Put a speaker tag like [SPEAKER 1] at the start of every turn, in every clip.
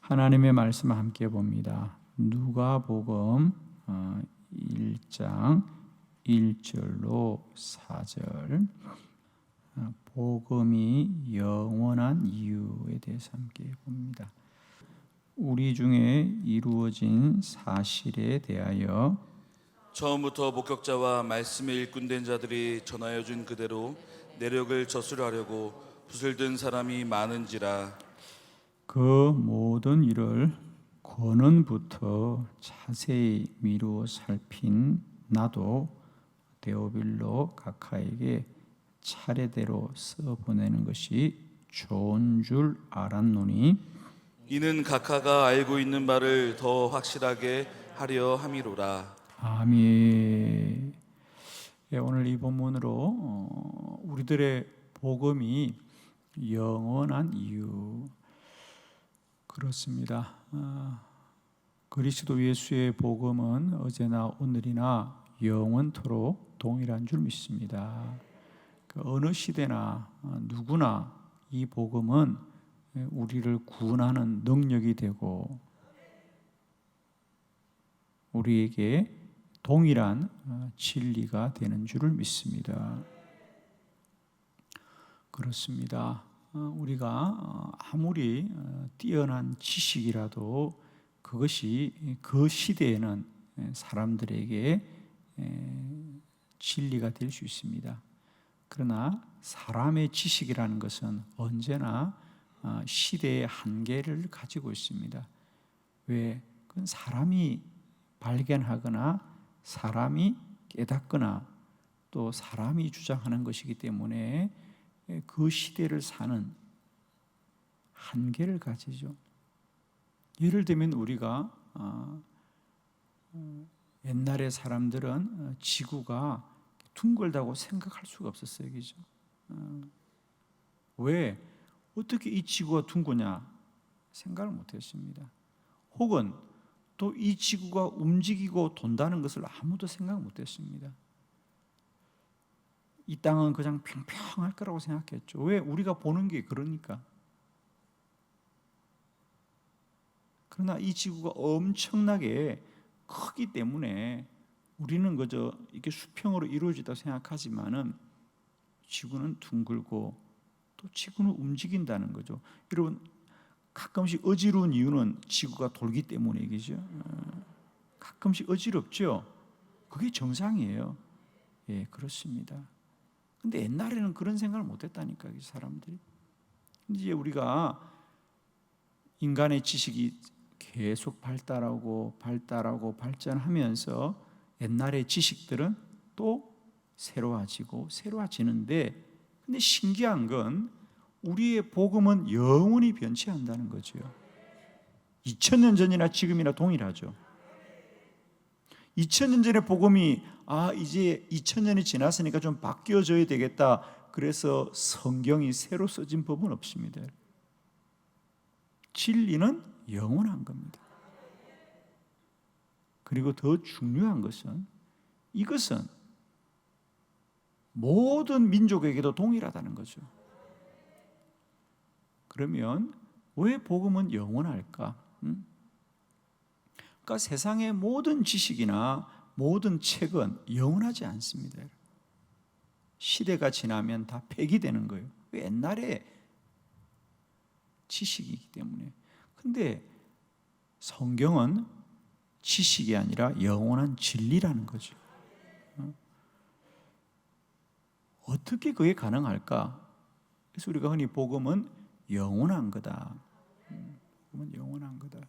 [SPEAKER 1] 하나님의 말씀을 함께 봅니다. 누가복음 1장 1절로 4절. 복음이 영원한 이유에 대해서 함께 봅니다. 우리 중에 이루어진 사실에 대하여
[SPEAKER 2] 처음부터 목격자와 말씀에 일꾼된 자들이 전하여 준 그대로 내력을 젖으려 하려고 붓을 든 사람이 많은지라.
[SPEAKER 1] 그 모든 일을 권원부터 자세히 미루어 살핀 나도 데오빌로 각하에게 차례대로 써보내는 것이 좋은 줄 알았노니
[SPEAKER 2] 이는 각하가 알고 있는 바를 더 확실하게 하려 함이로라.
[SPEAKER 1] 아멘. 오늘 이 본문으로 우리들의 복음이 영원한 이유, 그렇습니다. 그리스도 예수의 복음은 어제나 오늘이나 영원토록 동일한 줄 믿습니다. 어느 시대나 누구나 이 복음은 우리를 구원하는 능력이 되고 우리에게 동일한 진리가 되는 줄을 믿습니다. 그렇습니다. 우리가 아무리 뛰어난 지식이라도 그것이 그 시대에는 사람들에게 진리가 될 수 있습니다. 그러나 사람의 지식이라는 것은 언제나 시대의 한계를 가지고 있습니다. 왜? 그건 사람이 발견하거나 사람이 깨닫거나 또 사람이 주장하는 것이기 때문에 그 시대를 사는 한계를 가지죠. 예를 들면 우리가 옛날의 사람들은 지구가 둥글다고 생각할 수가 없었어요. 그죠? 왜? 어떻게 이 지구가 둥그냐 생각을 못했습니다. 혹은 또 이 지구가 움직이고 돈다는 것을 아무도 생각 못했습니다. 이 땅은 그냥 평평할 거라고 생각했죠. 왜? 우리가 보는 게 그러니까. 그러나 이 지구가 엄청나게 크기 때문에 우리는 그저 이렇게 수평으로 이루어지다고 생각하지만은 지구는 둥글고 또 지구는 움직인다는 거죠. 여러분, 가끔씩 어지러운 이유는 지구가 돌기 때문이죠. 가끔씩 어지럽죠. 그게 정상이에요. 예, 그렇습니다. 근데 옛날에는 그런 생각을 못했다니까요, 사람들이. 이제 우리가 인간의 지식이 계속 발달하고 발전하면서 옛날의 지식들은 또 새로워지는데, 근데 신기한 건 우리의 복음은 영원히 변치 않는다는 거죠. 2000년 전이나 지금이나 동일하죠. 2000년 전의 복음이 이제 2000년이 지났으니까 좀 바뀌어져야 되겠다, 그래서 성경이 새로 써진 법은 없습니다. 진리는 영원한 겁니다. 그리고 더 중요한 것은 이것은 모든 민족에게도 동일하다는 거죠. 그러면 왜 복음은 영원할까? 그러니까 세상의 모든 지식이나 모든 책은 영원하지 않습니다. 시대가 지나면 다 폐기되는 거예요. 옛날에 지식이기 때문에. 근데 성경은 지식이 아니라 영원한 진리라는 거죠. 어떻게 그게 가능할까? 그래서 우리가 흔히 복음은 영원한 거다. 복음은 영원한 거다.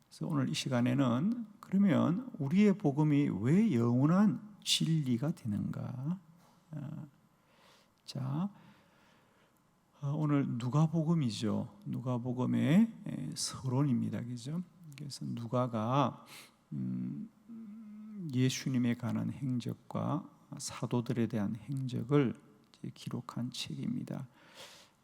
[SPEAKER 1] 그래서 오늘 이 시간에는 그러면 우리의 복음이 왜 영원한 진리가 되는가? 자, 오늘 누가복음이죠. 누가복음의 서론입니다. 그죠? 그래서 누가가 예수님에 관한 행적과 사도들에 대한 행적을 기록한 책입니다.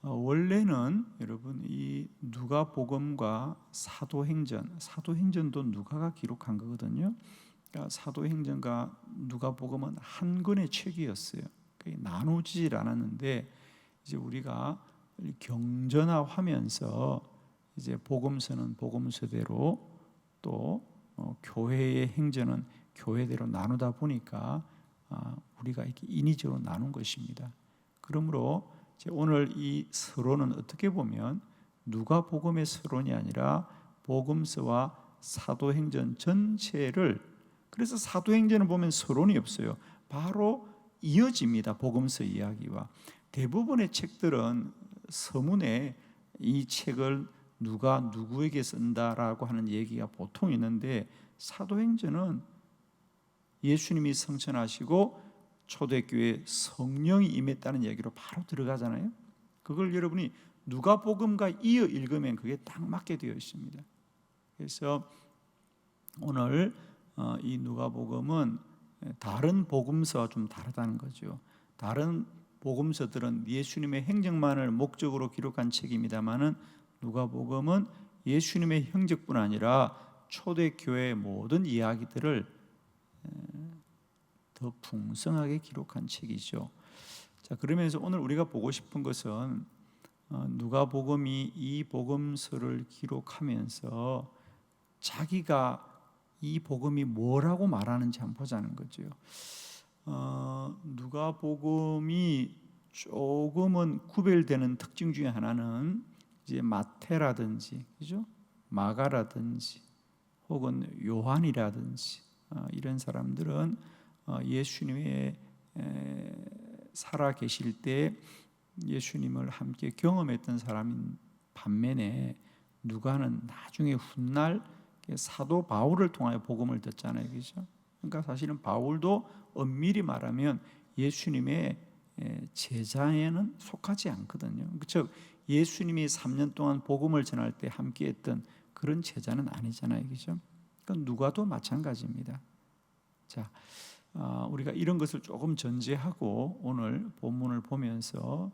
[SPEAKER 1] 원래는 여러분 이 누가복음과 사도행전도 누가가 기록한 거거든요. 그러니까 사도행전과 누가복음은 한 권의 책이었어요. 나누질 않았는데 이제 우리가 경전화하면서 이제 복음서는 복음서대로 또 교회의 행전은 교회대로 나누다 보니까 우리가 이렇게 인위적으로 나눈 것입니다. 그러므로 오늘 이 서론은 어떻게 보면 누가복음의 서론이 아니라 복음서와 사도행전 전체를, 그래서 사도행전을 보면 서론이 없어요. 바로 이어집니다. 복음서 이야기와. 대부분의 책들은 서문에 이 책을 누가 누구에게 쓴다라고 하는 얘기가 보통 있는데, 사도행전은 예수님이 성천하시고 초대교회에 성령이 임했다는 얘기로 바로 들어가잖아요. 그걸 여러분이 누가복음과 이어 읽으면 그게 딱 맞게 되어 있습니다. 그래서 오늘 이 누가복음은 다른 복음서와 좀 다르다는 거죠. 다른 복음서들은 예수님의 행적만을 목적으로 기록한 책입니다만은 누가복음은 예수님의 행적뿐 아니라 초대교회의 모든 이야기들을 더 풍성하게 기록한 책이죠. 자, 그러면서 오늘 우리가 보고 싶은 것은 누가복음이 이 복음서를 기록하면서 자기가 이 복음이 뭐라고 말하는지 한번 보자는 거죠. 누가복음이 조금은 구별되는 특징 중에 하나는 이제 마태라든지, 그죠? 마가라든지, 혹은 요한이라든지 이런 사람들은 예수님의 살아 계실 때 예수님을 함께 경험했던 사람인 반면에 누가는 나중에 훗날 사도 바울을 통하여 복음을 듣잖아요, 그죠? 그러니까 사실은 바울도 엄밀히 말하면 예수님의 제자에는 속하지 않거든요. 즉 예수님이 3년 동안 복음을 전할 때 함께했던 그런 제자는 아니잖아요, 그죠? 그러니까 누가도 마찬가지입니다. 자, 우리가 이런 것을 조금 전제하고 오늘 본문을 보면서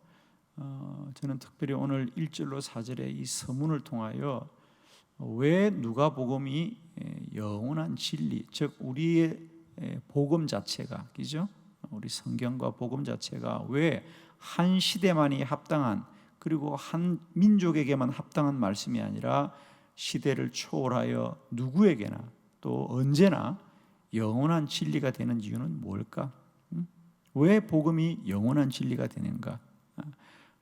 [SPEAKER 1] 저는 특별히 오늘 1절로 4절의 이 서문을 통하여 왜 누가복음이 영원한 진리, 즉 우리의 복음 자체가, 그죠? 우리 성경과 복음 자체가 왜 한 시대만이 합당한, 그리고 한 민족에게만 합당한 말씀이 아니라 시대를 초월하여 누구에게나 또 언제나 영원한 진리가 되는 이유는 뭘까? 왜 복음이 영원한 진리가 되는가?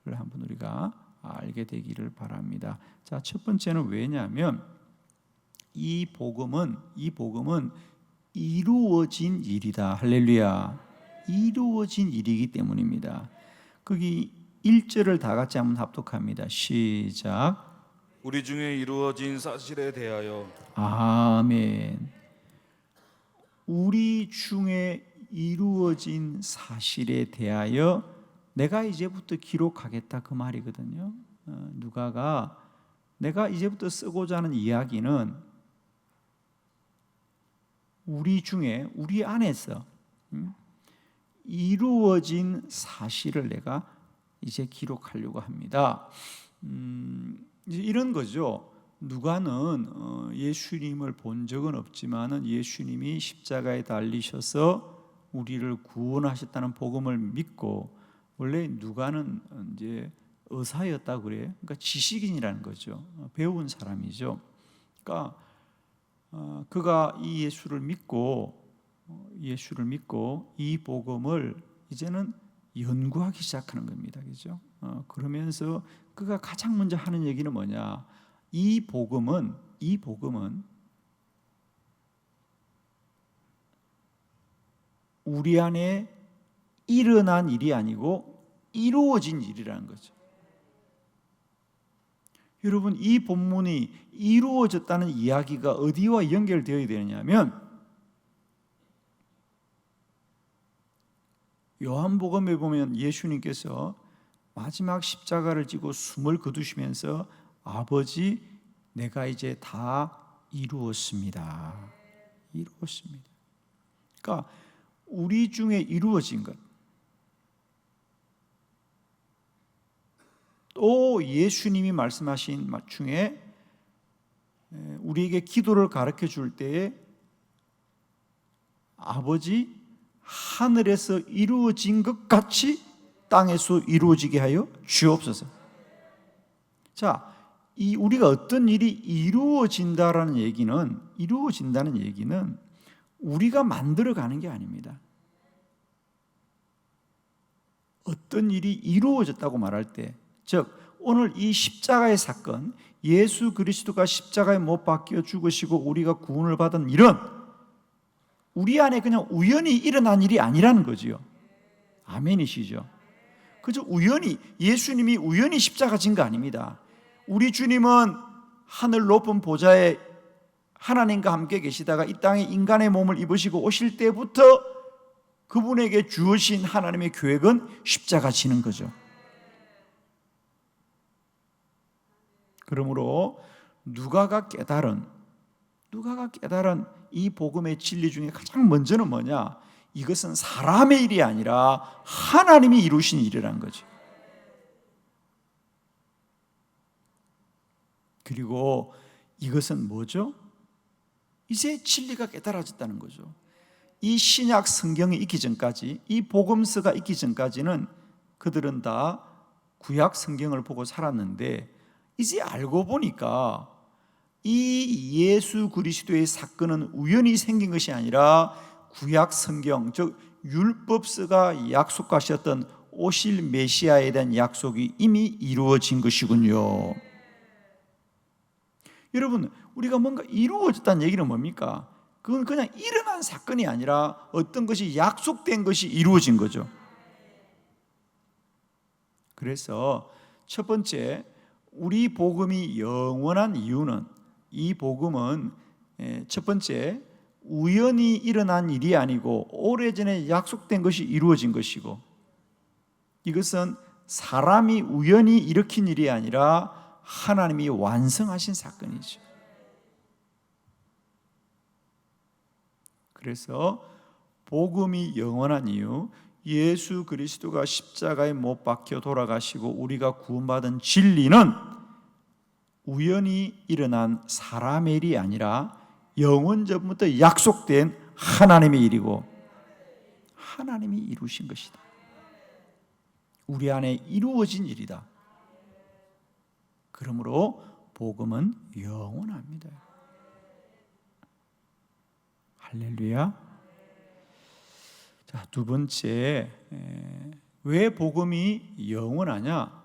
[SPEAKER 1] 를 한번 우리가 알게 되기를 바랍니다. 자, 첫 번째는 왜냐하면 이 복음은 이루어진 일이다. 할렐루야. 이루어진 일이기 때문입니다. 거기 1절을 다 같이 한번 합독합니다. 시작.
[SPEAKER 2] 우리 중에 이루어진 사실에 대하여.
[SPEAKER 1] 아멘. 우리 중에 이루어진 사실에 대하여 내가 이제부터 기록하겠다, 그 말이거든요. 누가가 내가 이제부터 쓰고자 하는 이야기는 우리 중에, 우리 안에서 이루어진 사실을 내가 이제 기록하려고 합니다. 이제 이런 거죠. 누가는 예수님을 본 적은 없지만은 예수님이 십자가에 달리셔서 우리를 구원하셨다는 복음을 믿고, 원래 누가는 이제 의사였다고 그래요. 그러니까 지식인이라는 거죠. 배운 사람이죠. 그러니까 그가 이 예수를 믿고 이 복음을 이제는 연구하기 시작하는 겁니다. 그죠? 그러면서 그가 가장 먼저 하는 얘기는 뭐냐? 이 복음은 우리 안에 일어난 일이 아니고 이루어진 일이라는 거죠. 여러분, 이 본문이 이루어졌다는 이야기가 어디와 연결되어야 되느냐면 요한복음에 보면 예수님께서 마지막 십자가를 지고 숨을 거두시면서 아버지, 내가 이제 다 이루었습니다. 이루었습니다. 그러니까 우리 중에 이루어진 것, 또 예수님이 말씀하신 말 중에 우리에게 기도를 가르쳐 줄 때에 아버지, 하늘에서 이루어진 것 같이 땅에서 이루어지게 하여 주옵소서. 자, 이 우리가 어떤 일이 이루어진다는 얘기는 우리가 만들어가는 게 아닙니다. 어떤 일이 이루어졌다고 말할 때, 즉 오늘 이 십자가의 사건, 예수 그리스도가 십자가에 못 박혀 죽으시고 우리가 구원을 받은 일은 우리 안에 그냥 우연히 일어난 일이 아니라는 거지요. 아멘이시죠? 그저 우연히, 예수님이 우연히 십자가 진 거 아닙니다. 우리 주님은 하늘 높은 보좌에 하나님과 함께 계시다가 이 땅에 인간의 몸을 입으시고 오실 때부터 그분에게 주어진 하나님의 계획은 십자가 지는 거죠. 그러므로 누가가 깨달은 이 복음의 진리 중에 가장 먼저는 뭐냐? 이것은 사람의 일이 아니라 하나님이 이루신 일이라는 거죠. 그리고 이것은 뭐죠? 이제 진리가 깨달아졌다는 거죠. 이 신약 성경이 있기 전까지, 이 복음서가 있기 전까지는 그들은 다 구약 성경을 보고 살았는데 이제 알고 보니까 이 예수 그리스도의 사건은 우연히 생긴 것이 아니라 구약 성경, 즉 율법서가 약속하셨던 오실 메시아에 대한 약속이 이미 이루어진 것이군요. 여러분, 우리가 뭔가 이루어졌다는 얘기는 뭡니까? 그건 그냥 일어난 사건이 아니라 어떤 것이 약속된 것이 이루어진 거죠. 그래서 첫 번째, 우리 복음이 영원한 이유는, 이 복음은 첫 번째, 우연히 일어난 일이 아니고 오래전에 약속된 것이 이루어진 것이고, 이것은 사람이 우연히 일으킨 일이 아니라 하나님이 완성하신 사건이죠. 그래서 복음이 영원한 이유, 예수 그리스도가 십자가에 못 박혀 돌아가시고 우리가 구원받은 진리는 우연히 일어난 사람의 일이 아니라 영원전부터 약속된 하나님의 일이고 하나님이 이루신 것이다. 우리 안에 이루어진 일이다. 그러므로 복음은 영원합니다. 할렐루야. 자, 두 번째, 왜 복음이 영원하냐?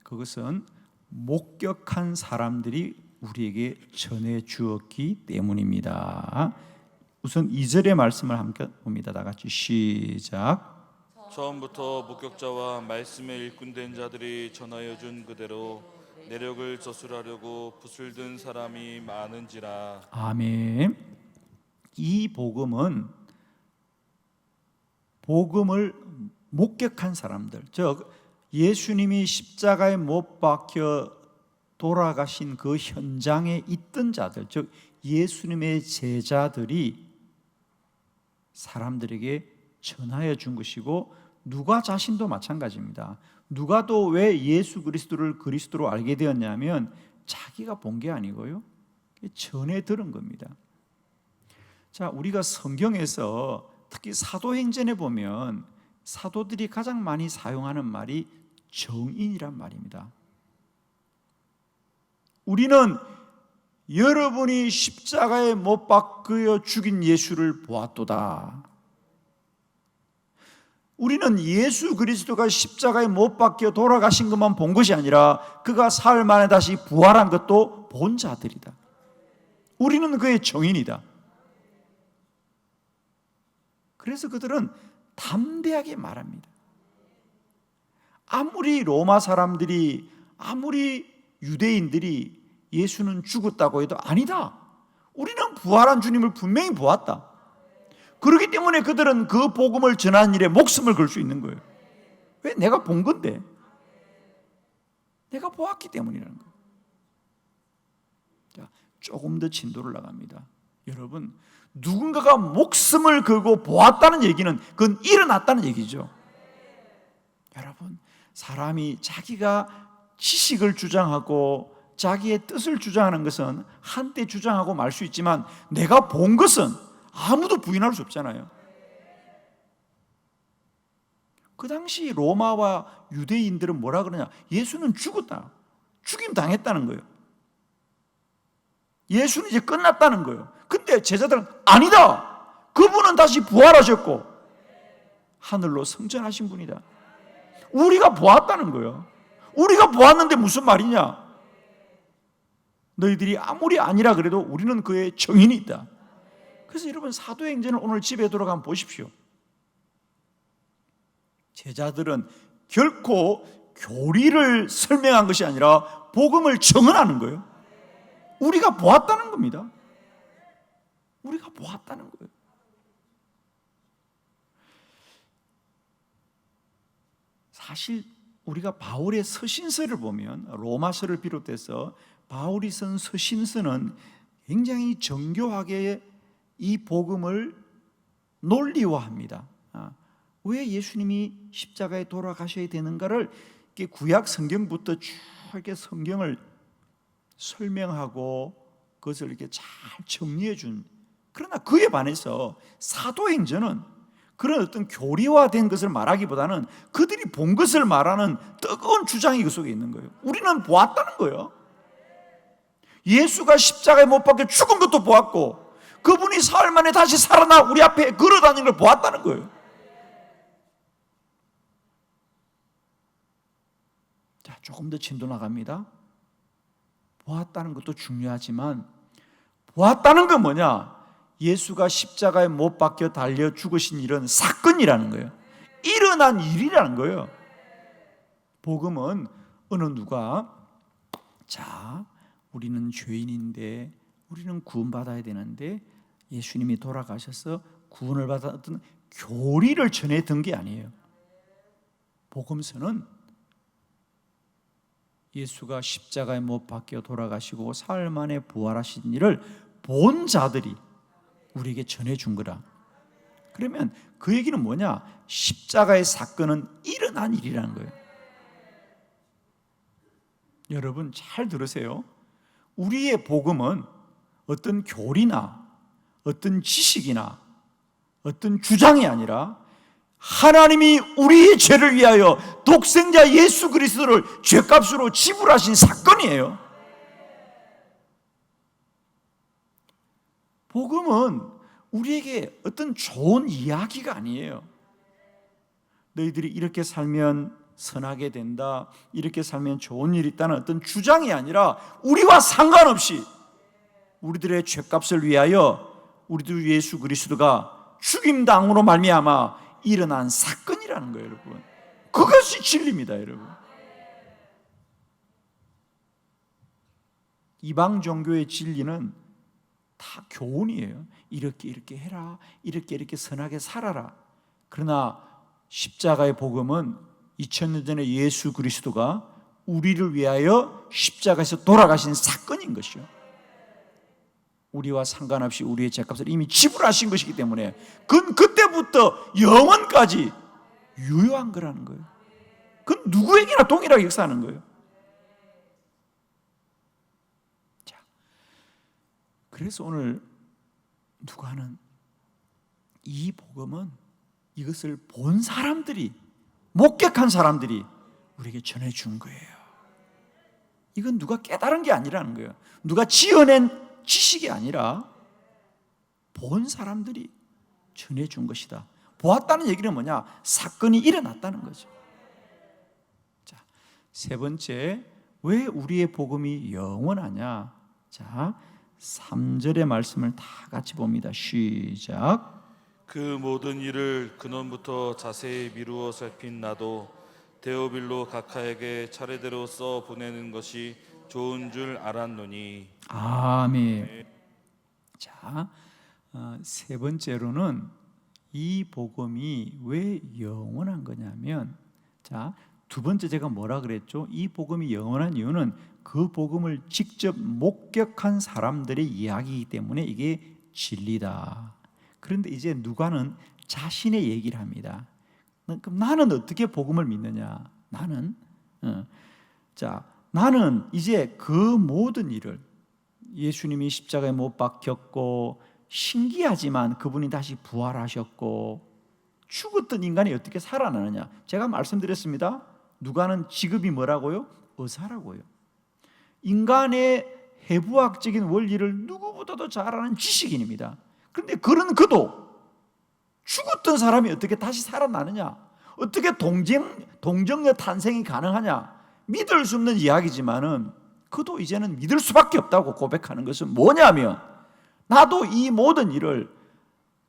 [SPEAKER 1] 그것은 목격한 사람들이 우리에게 전해 주었기 때문입니다. 우선 2절의 말씀을 함께 봅니다. 다 같이 시작.
[SPEAKER 2] 처음부터 목격자와 말씀에 일꾼된 자들이 전하여 준 그대로 내력을 저술하려고 붓을 든 사람이 많은지라.
[SPEAKER 1] 아멘. 이 복음은 복음을 목격한 사람들, 즉 예수님이 십자가에 못 박혀 돌아가신 그 현장에 있던 자들, 즉 예수님의 제자들이 사람들에게 전하여 준 것이고, 누가 자신도 마찬가지입니다. 누가도 왜 예수 그리스도를 그리스도로 알게 되었냐면 자기가 본 게 아니고요, 전해 들은 겁니다. 자, 우리가 성경에서 특히 사도행전에 보면 사도들이 가장 많이 사용하는 말이 정인이란 말입니다. 우리는 여러분이 십자가에 못 박혀 죽인 예수를 보았도다. 우리는 예수 그리스도가 십자가에 못 박혀 돌아가신 것만 본 것이 아니라 그가 사흘 만에 다시 부활한 것도 본 자들이다. 우리는 그의 정인이다. 그래서 그들은 담대하게 말합니다. 아무리 로마 사람들이, 아무리 유대인들이 예수는 죽었다고 해도 아니다. 우리는 부활한 주님을 분명히 보았다. 그렇기 때문에 그들은 그 복음을 전하는 일에 목숨을 걸 수 있는 거예요. 왜? 내가 본 건데. 내가 보았기 때문이라는 거예요. 자, 조금 더 진도를 나갑니다. 여러분, 누군가가 목숨을 걸고 보았다는 얘기는 그건 일어났다는 얘기죠. 여러분, 사람이 자기가 지식을 주장하고 자기의 뜻을 주장하는 것은 한때 주장하고 말 수 있지만 내가 본 것은 아무도 부인할 수 없잖아요. 그 당시 로마와 유대인들은 뭐라 그러냐? 예수는 죽었다. 죽임 당했다는 거예요. 예수는 이제 끝났다는 거예요. 근데 제자들은 아니다. 그분은 다시 부활하셨고 하늘로 승천하신 분이다. 우리가 보았다는 거예요. 우리가 보았는데 무슨 말이냐? 너희들이 아무리 아니라 그래도 우리는 그의 증인이 있다. 그래서 여러분 사도행전을 오늘 집에 돌아가면 보십시오. 제자들은 결코 교리를 설명한 것이 아니라 복음을 증언하는 거예요. 우리가 보았다는 겁니다. 우리가 보았다는 거예요. 사실 우리가 바울의 서신서를 보면 로마서를 비롯해서 바울이 쓴 서신서는 굉장히 정교하게 이 복음을 논리화합니다. 왜 예수님이 십자가에 돌아가셔야 되는가를 구약 성경부터 쭉 이렇게 성경을 설명하고 그것을 이렇게 잘 정리해 준. 그러나 그에 반해서 사도행전은 그런 어떤 교리화된 것을 말하기보다는 그들이 본 것을 말하는 뜨거운 주장이 그 속에 있는 거예요. 우리는 보았다는 거예요. 예수가 십자가에 못 박혀 죽은 것도 보았고 그분이 사흘 만에 다시 살아나 우리 앞에 걸어다니는 걸 보았다는 거예요. 자, 조금 더 진도 나갑니다. 보았다는 것도 중요하지만 보았다는 건 뭐냐? 예수가 십자가에 못 박혀 달려 죽으신 일은 사건이라는 거예요. 일어난 일이라는 거예요. 복음은 어느 누가 자, 우리는 죄인인데 우리는 구원받아야 되는데 예수님이 돌아가셔서 구원을 받았던 교리를 전해든 게 아니에요. 복음서는 예수가 십자가에 못 박혀 돌아가시고 사흘 만에 부활하신 일을 본 자들이 우리에게 전해준 거라. 그러면 그 얘기는 뭐냐? 십자가의 사건은 일어난 일이라는 거예요. 여러분 잘 들으세요. 우리의 복음은 어떤 교리나 어떤 지식이나 어떤 주장이 아니라 하나님이 우리의 죄를 위하여 독생자 예수 그리스도를 죄값으로 지불하신 사건이에요. 복음은 우리에게 어떤 좋은 이야기가 아니에요. 너희들이 이렇게 살면 선하게 된다, 이렇게 살면 좋은 일이 있다는 어떤 주장이 아니라 우리와 상관없이 우리들의 죄값을 위하여 우리들 예수 그리스도가 죽임당으로 말미암아 일어난 사건이라는 거예요, 여러분. 그것이 진리입니다, 여러분. 이방 종교의 진리는 다 교훈이에요. 이렇게 해라, 이렇게 선하게 살아라. 그러나 십자가의 복음은 2000년 전에 예수 그리스도가 우리를 위하여 십자가에서 돌아가신 사건인 것이요. 우리와 상관없이 우리의 죄값을 이미 지불하신 것이기 때문에 그건 그때부터 영원까지 유효한 거라는 거예요. 그건 누구에게나 동일하게 역사하는 거예요. 자, 그래서 오늘 누가는 이 복음은 이것을 본 사람들이, 목격한 사람들이 우리에게 전해준 거예요. 이건 누가 깨달은 게 아니라는 거예요. 누가 지어낸 지식이 아니라 본 사람들이 전해준 것이다. 보았다는 얘기는 뭐냐? 사건이 일어났다는 거죠. 자, 세 번째, 왜 우리의 복음이 영원하냐? 자, 3절의 말씀을 다 같이 봅니다. 시작.
[SPEAKER 2] 그 모든 일을 근원부터 자세히 미루어 살핀 나도 데오빌로 각하에게 차례대로 써 보내는 것이 좋은 줄 알았노니.
[SPEAKER 1] 아멘. 자, 세 번째로는 이 복음이 왜 영원한 거냐면, 자, 두 번째 제가 뭐라 그랬죠? 이 복음이 영원한 이유는 그 복음을 직접 목격한 사람들의 이야기이기 때문에 이게 진리다. 그런데 이제 누가는 자신의 얘기를 합니다. 그럼 나는 어떻게 복음을 믿느냐? 나는 이제 그 모든 일을, 예수님이 십자가에 못 박혔고 신기하지만 그분이 다시 부활하셨고 죽었던 인간이 어떻게 살아나느냐? 제가 말씀드렸습니다. 누가는 직업이 뭐라고요? 의사라고요. 인간의 해부학적인 원리를 누구보다도 잘 아는 지식인입니다. 그런데 그런 그도 죽었던 사람이 어떻게 다시 살아나느냐, 어떻게 동정의 탄생이 가능하냐, 믿을 수 없는 이야기지만은 그도 이제는 믿을 수밖에 없다고 고백하는 것은 뭐냐면, 나도 이 모든 일을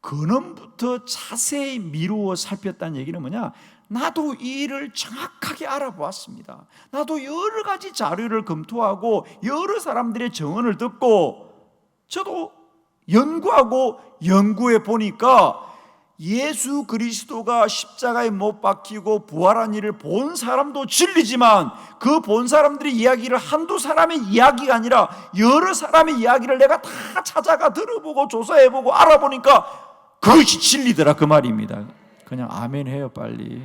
[SPEAKER 1] 근원부터 자세히 미루어 살폈다는 얘기는 뭐냐, 나도 이 일을 정확하게 알아보았습니다. 나도 여러 가지 자료를 검토하고 여러 사람들의 증언을 듣고 저도 연구하고 연구해 보니까 예수 그리스도가 십자가에 못 박히고 부활한 일을 본 사람도 진리지만 그 본 사람들의 이야기를 한두 사람의 이야기가 아니라 여러 사람의 이야기를 내가 다 찾아가 들어보고 조사해보고 알아보니까 그것이 진리더라, 그 말입니다. 그냥 아멘 해요, 빨리.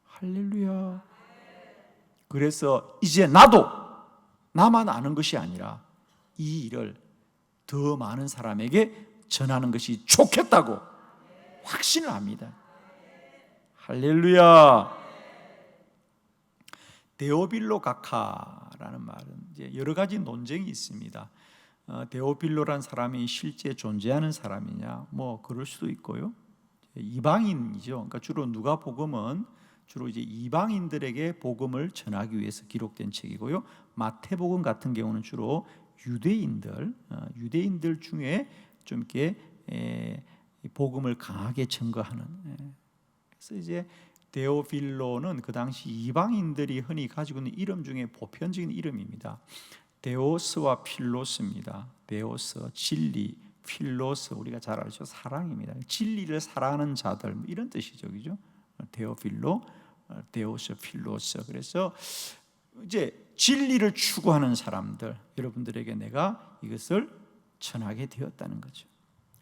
[SPEAKER 1] 할렐루야. 그래서 이제 나도 나만 아는 것이 아니라 이 일을 더 많은 사람에게 전하는 것이 좋겠다고 확신을 합니다. 할렐루야. 데오빌로 가카라는 말은 이제 여러 가지 논쟁이 있습니다. 데오빌로란 사람이 실제 존재하는 사람이냐, 뭐 그럴 수도 있고요. 이방인이죠. 그러니까 주로 누가복음은 주로 이제 이방인들에게 복음을 전하기 위해서 기록된 책이고요. 마태복음 같은 경우는 주로 유대인들 중에 좀 이렇게 복음을 강하게 증거하는. 그래서 이제 데오필로는 그 당시 이방인들이 흔히 가지고 있는 이름 중에 보편적인 이름입니다. 데오스와 필로스입니다. 데오스, 진리, 필로스, 우리가 잘 알죠, 사랑입니다. 진리를 사랑하는 자들, 이런 뜻이죠, 그죠? 데오필로, 데오스, 필로스. 그래서 이제 진리를 추구하는 사람들, 여러분들에게 내가 이것을 전하게 되었다는 거죠.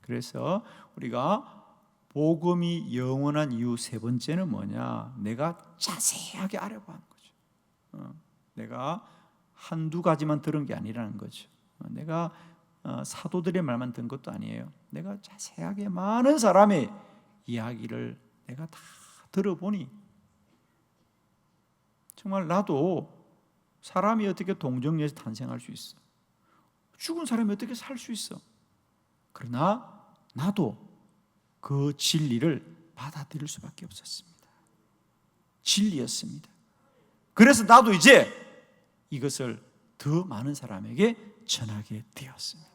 [SPEAKER 1] 그래서 우리가 복음이 영원한 이유 세 번째는 뭐냐? 내가 자세하게 알아보는 거죠. 내가 한두 가지만 들은 게 아니라는 거죠. 내가 사도들의 말만 듣는 것도 아니에요. 내가 자세하게 많은 사람의 이야기를 내가 다 들어보니 정말 나도 사람이 어떻게 동정에서 탄생할 수 있어? 죽은 사람이 어떻게 살 수 있어? 그러나 나도 그 진리를 받아들일 수밖에 없었습니다. 진리였습니다. 그래서 나도 이제 이것을 더 많은 사람에게 전하게 되었습니다.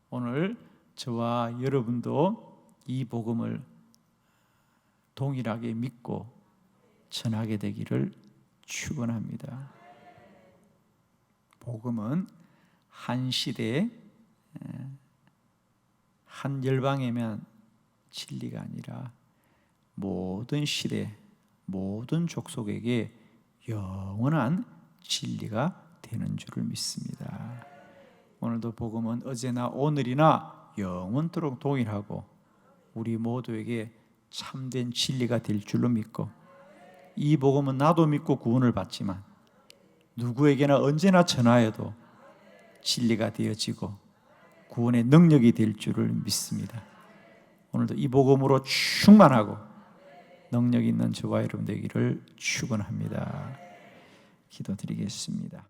[SPEAKER 1] 오늘 저와 여러분도 이 복음을 동일하게 믿고 전하게 되기를 축원합니다. 복음은 한 시대, 한 열방에만 진리가 아니라 모든 시대, 모든 족속에게 영원한 진리가 되는 줄을 믿습니다. 오늘도 복음은 어제나 오늘이나 영원토록 동일하고 우리 모두에게 참된 진리가 될 줄로 믿고, 이 복음은 나도 믿고 구원을 받지만 누구에게나 언제나 전하여도 진리가 되어지고 구원의 능력이 될 줄을 믿습니다. 오늘도 이 복음으로 충만하고 능력 있는 저와 여러분 되기를 축원합니다. 기도드리겠습니다.